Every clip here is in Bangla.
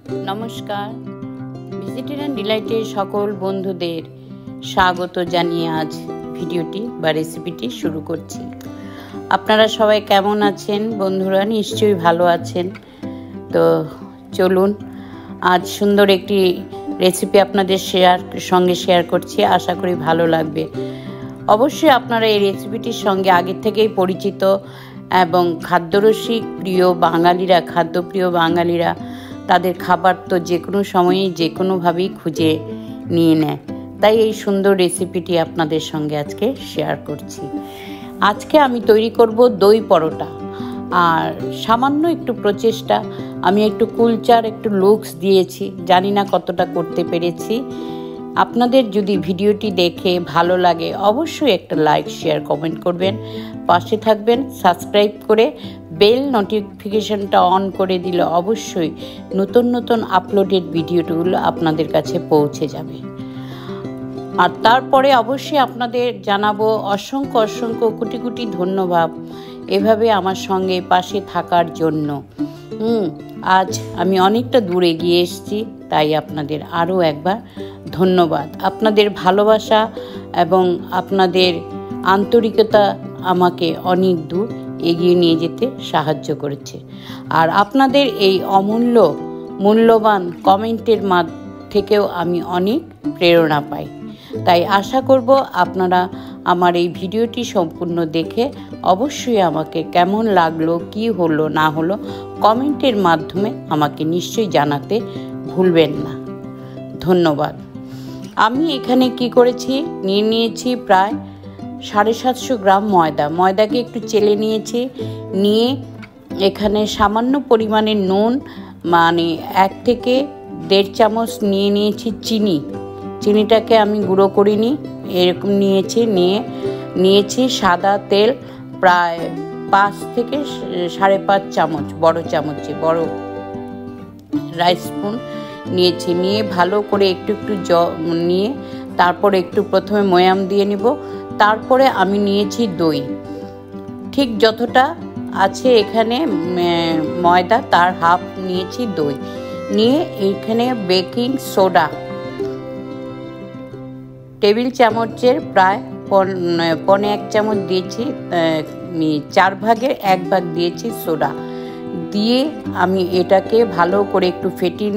নমস্কার, ভেজিটেরিয়ান ডিলাইটের সকল বন্ধুদের স্বাগত জানিয়ে আজ ভিডিওটি বা রেসিপিটি শুরু করছি। আপনারা সবাই কেমন আছেন বন্ধুরা? নিশ্চয়ই ভালো আছেন। তো চলুন, আজ সুন্দর একটি রেসিপি আপনাদের সঙ্গে শেয়ার করছি। আশা করি ভালো লাগবে। অবশ্যই আপনারা এই রেসিপিটির সঙ্গে আগের থেকেই পরিচিত এবং খাদ্যরসিক খাদ্যপ্রিয় বাঙালিরা তাদের খাবার তো যে কোনো সময়েই যে কোনোভাবেই খুঁজে নিয়ে নেয়। তাই এই সুন্দর রেসিপিটি আপনাদের সঙ্গে আজকে শেয়ার করছি। আজকে আমি তৈরি করব দই পরোটা। আর সামান্য একটু প্রচেষ্টা, আমি একটু কুলচার একটু লুকস দিয়েছি, জানি না কতটা করতে পেরেছি। আপনাদের যদি ভিডিওটি দেখে ভালো লাগে অবশ্যই একটা লাইক, শেয়ার, কমেন্ট করবেন, পাশে থাকবেন, সাবস্ক্রাইব করে বেল নোটিফিকেশনটা অন করে দিলে অবশ্যই নতুন নতুন আপলোডেড ভিডিওগুলো আপনাদের কাছে পৌঁছে যাবে। আর তারপরে অবশ্যই আপনাদের জানাবো অসংখ্য অসংখ্য কোটি কোটি ধন্যবাদ এভাবে আমার সঙ্গে পাশে থাকার জন্য। আজ আমি অনেকটা দূরে গিয়ে এসেছি, তাই আপনাদের আরও একবার ধন্যবাদ। আপনাদের ভালোবাসা এবং আপনাদের আন্তরিকতা আমাকে অনেক দূর এগিয়ে নিয়ে যেতে সাহায্য করেছে। আর আপনাদের এই মূল্যবান কমেন্টের থেকেও আমি অনেক প্রেরণা পাই। তাই আশা করব আপনারা আমার এই ভিডিওটি সম্পূর্ণ দেখে অবশ্যই আমাকে কেমন লাগলো, কি হলো না হলো কমেন্টের মাধ্যমে আমাকে নিশ্চয়ই জানাতে ভুলবেন না। ধন্যবাদ। আমি এখানে কি করেছি, নিয়েছি প্রায় 750 গ্রাম ময়দাকে একটু চেলে নিয়ে এখানে সামান্য পরিমাণে নুন, মানে 1 থেকে 1.5 চামচ নিয়েছি চিনিটাকে আমি গুঁড়ো করিনি, এরকম নিয়েছি সাদা তেল প্রায় 5 থেকে 5.5 চামচ, বড় রাইস স্পুন নিয়ে ভালো করে একটু নিয়ে তারপর একটু প্রথমে ময়াম দিয়ে নিব। তারপরে আমি নিয়েছি দই, ঠিক যতটা আছে এখানে ময়দা তার হাফ নিয়েছি দই, নিয়ে এইখানে বেকিং সোডা টেবিল চামচের প্রায় 1.25 চামচ দিয়েছি, 4 ভাগের 1 ভাগ দিয়েছি সোডা দিয়ে আমি এটাকে ভালো করে একটু ফেটিয়ে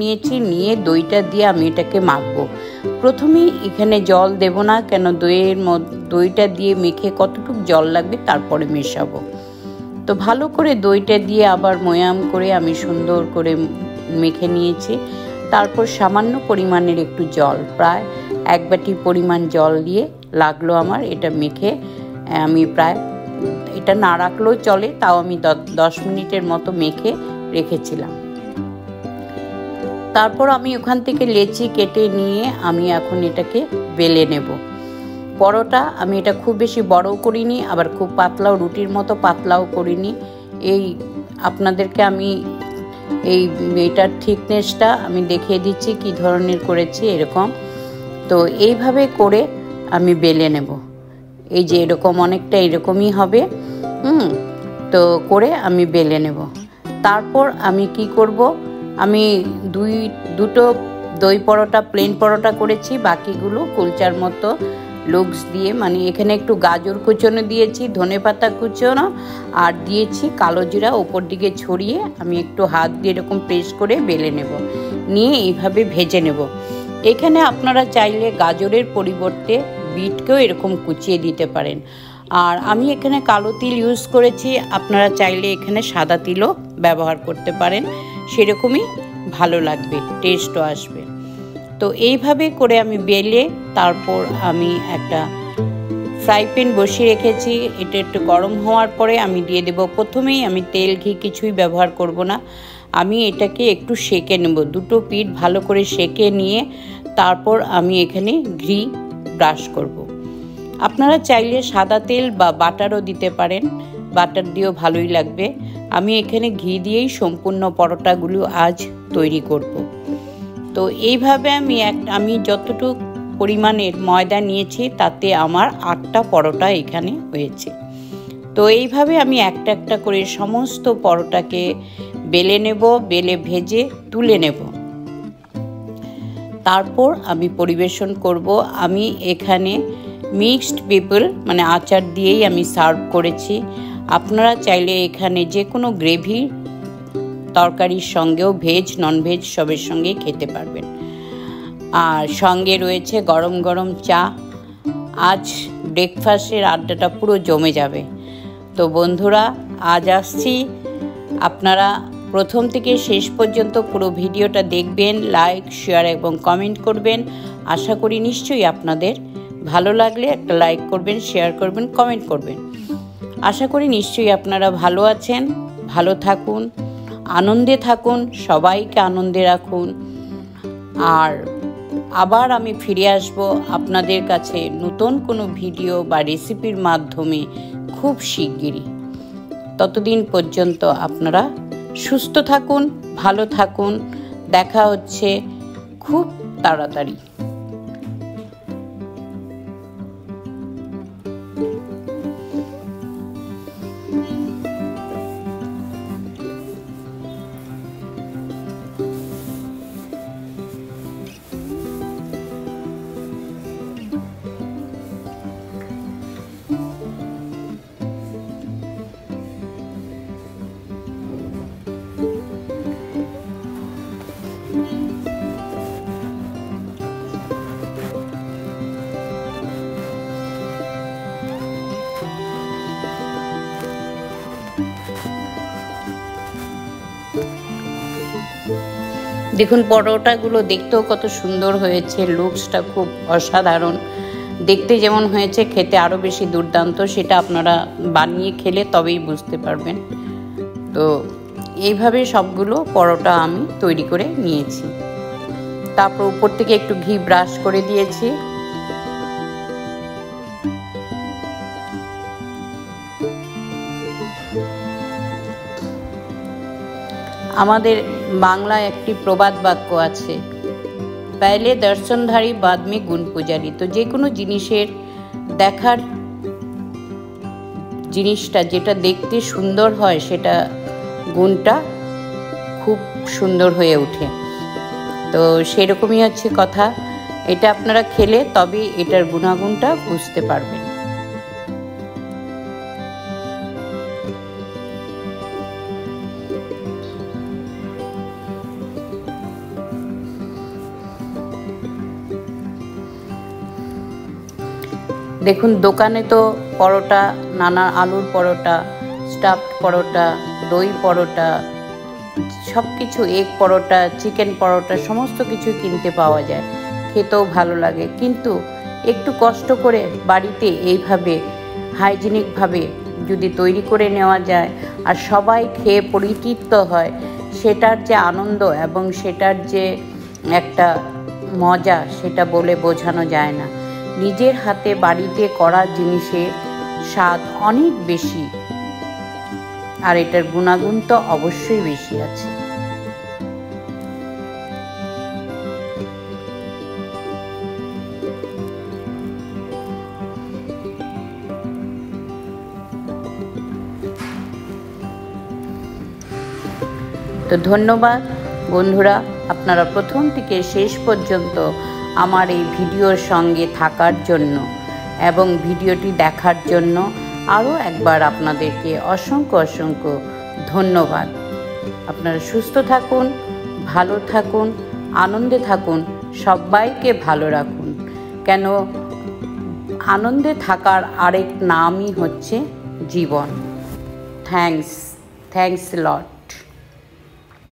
নিয়ে দইটা দিয়ে আমি এটাকে মাখবো। প্রথমেই এখানে জল দেব না, কেন দইটা দিয়ে মেখে কতটুকু জল লাগবে তারপরে মেশাবো। তো ভালো করে দইটা দিয়ে আবার ময়াম করে আমি সুন্দর করে মেখে নিয়েছি। তারপর সামান্য পরিমাণের একটু জল, প্রায় 1 বাটি পরিমাণ জল দিয়ে লাগলো আমার এটা মেখে। আমি প্রায় এটা না রাখলেও চলে, তাও আমি 10 মিনিটের মতো মেখে রেখেছিলাম। তারপর আমি ওখান থেকে লেচি কেটে নিয়ে আমি এখন এটাকে বেলে নেব। পরোটা আমি এটা খুব বেশি বড়ও করিনি, আবার খুব পাতলাও, রুটির মতো পাতলাও করিনি। আপনাদেরকে আমি এইটার থিকনেসটা আমি দেখিয়ে দিচ্ছি কি ধরনের করেছি, এরকম। তো এইভাবে করে আমি বেলে নেব, এই যে এরকম অনেকটা এরকমই হবে। তো করে আমি বেলে নেব। তারপর আমি কি করব, আমি দুটো দই পরোটা, প্লেন পরোটা করেছি, বাকিগুলো কুলচার মতো লুকস দিয়ে, মানে এখানে একটু গাজর কুচনো দিয়েছি, ধনেপাতা কুচনো, আর দিয়েছি কালো জিরা ওপর দিকে ছড়িয়ে আমি একটু হাত দিয়ে এরকম প্রেস করে বেলে নেব, নিয়ে এইভাবে ভেজে নেব। এখানে আপনারা চাইলে গাজরের পরিবর্তে বিটকেও এরকম কুচিয়ে দিতে পারেন। আর আমি এখানে কালো তিল ইউজ করেছি, আপনারা চাইলে এখানে সাদা তিলও ব্যবহার করতে পারেন, সেরকমই ভালো লাগবে, টেস্টও আসবে। তো এইভাবে করে আমি বেলে তারপর আমি একটা ফ্রাই প্যান বসিয়ে রেখেছি। এটা একটু গরম হওয়ার পরে আমি দিয়ে দেব, প্রথমেই আমি তেল ঘি কিছুই ব্যবহার করব না, আমি এটাকে একটু সেঁকে নেব। দুটো পিঠ ভালো করে সেঁকে নিয়ে তারপর আমি এখানে ঘি ব্রাশ করব। আপনারা চাইলে সাদা তেল বা বাটারও দিতে পারেন, বাটার দিয়েও ভালোই লাগবে। আমি এখানে ঘি দিয়েই সম্পূর্ণ পরোটাগুলো আজ তৈরি করব। তো এইভাবে আমি যতটুকু পরিমাণের ময়দা নিয়েছি তাতে আমার 8টা পরোটা এখানে হয়েছে। তো এইভাবে আমি একটা একটা করে সমস্ত পরোটাকে বেলে নেব, বেলে ভেজে তুলে নেব। তারপর আমি পরিবেশন করব। আমি এখানে মিক্সড পিপল মানে আচার দিয়েই আমি সার্ভ করেছি। আপনারা চাইলে এখানে যে কোনো গ্রেভি তরকারির সঙ্গেও ভেজ ননভেজ সবের সঙ্গেই খেতে পারবেন। আর সঙ্গে রয়েছে গরম গরম চা। আজ ব্রেকফাস্টের আড্ডাটা পুরো জমে যাবে। তো বন্ধুরা, আজ আসছি, আপনারা প্রথম থেকে শেষ পর্যন্ত পুরো ভিডিওটা দেখবেন, লাইক শেয়ার এবং কমেন্ট করবেন। আশা করি নিশ্চয়ই আপনাদের ভালো লাগলে একটা লাইক করবেন, শেয়ার করবেন, কমেন্ট করবেন। আশা করি নিশ্চয়ই আপনারা ভালো আছেন, ভালো থাকুন, আনন্দে থাকুন, সবাইকে আনন্দে রাখুন। আর আবার আমি ফিরে আসব আপনাদের কাছে নতুন কোনো ভিডিও বা রেসিপির মাধ্যমে খুব শিগগিরই। ততদিন পর্যন্ত আপনারা সুস্থ থাকুন, ভালো থাকুন। দেখা হচ্ছে খুব তাড়াতাড়ি। দেখুন পরোটাগুলো দেখতেও কত সুন্দর হয়েছে, লুকসটা খুব অসাধারণ। দেখতে যেমন হয়েছে, খেতে আরও বেশি দুর্দান্ত। সেটা আপনারা বানিয়ে খেলে তবেই বুঝতে পারবেন। তো এইভাবে সবগুলো পরোটা আমি তৈরি করে নিয়েছি। তারপর উপর থেকে একটু ঘি ব্রাশ করে দিয়েছি। আমাদের বাংলায় একটি প্রবাদ বাক্য আছে, পহলে দর্শনধারী বাদ মে গুণ পূজারী। তো যে কোনো জিনিসের দেখার জিনিসটা যেটা দেখতে সুন্দর হয়, সেটা গুণটা খুব সুন্দর হয়ে ওঠে। তো সেরকমই হচ্ছে কথা। এটা আপনারা খেলে তবে এটার গুণাগুণটা বুঝতে পারবেন। দেখুন দোকানে তো পরোটা, নানা আলুর পরোটা, স্টাফড পরোটা, দই পরোটা, সব কিছু, এগ পরোটা, চিকেন পরোটা, সমস্ত কিছু কিনতে পাওয়া যায়। খেতেও ভালো লাগে। কিন্তু একটু কষ্ট করে বাড়িতে এইভাবে হাইজিনিকভাবে যদি তৈরি করে নেওয়া যায় আর সবাই খেয়ে পরিতৃপ্ত হয়, সেটার যে আনন্দ এবং সেটার যে একটা মজা, সেটা বলে বোঝানো যায় না। নিজের হাতে বাড়িতে করা জিনিসের স্বাদ অনেক বেশি, আর এটার গুণাগুণ তো অবশ্যই বেশি আছে। তো ধন্যবাদ বন্ধুরা, আপনারা প্রথম থেকে শেষ পর্যন্ত আমার এই ভিডিওর সঙ্গে থাকার জন্য এবং ভিডিওটি দেখার জন্য আরও একবার আপনাদেরকে অসংখ্য অসংখ্য ধন্যবাদ। আপনারা সুস্থ থাকুন, ভালো থাকুন, আনন্দে থাকুন, সবাইকে ভালো রাখুন। কেন আনন্দে থাকার আরেক নামই হচ্ছে জীবন। Thanks lot.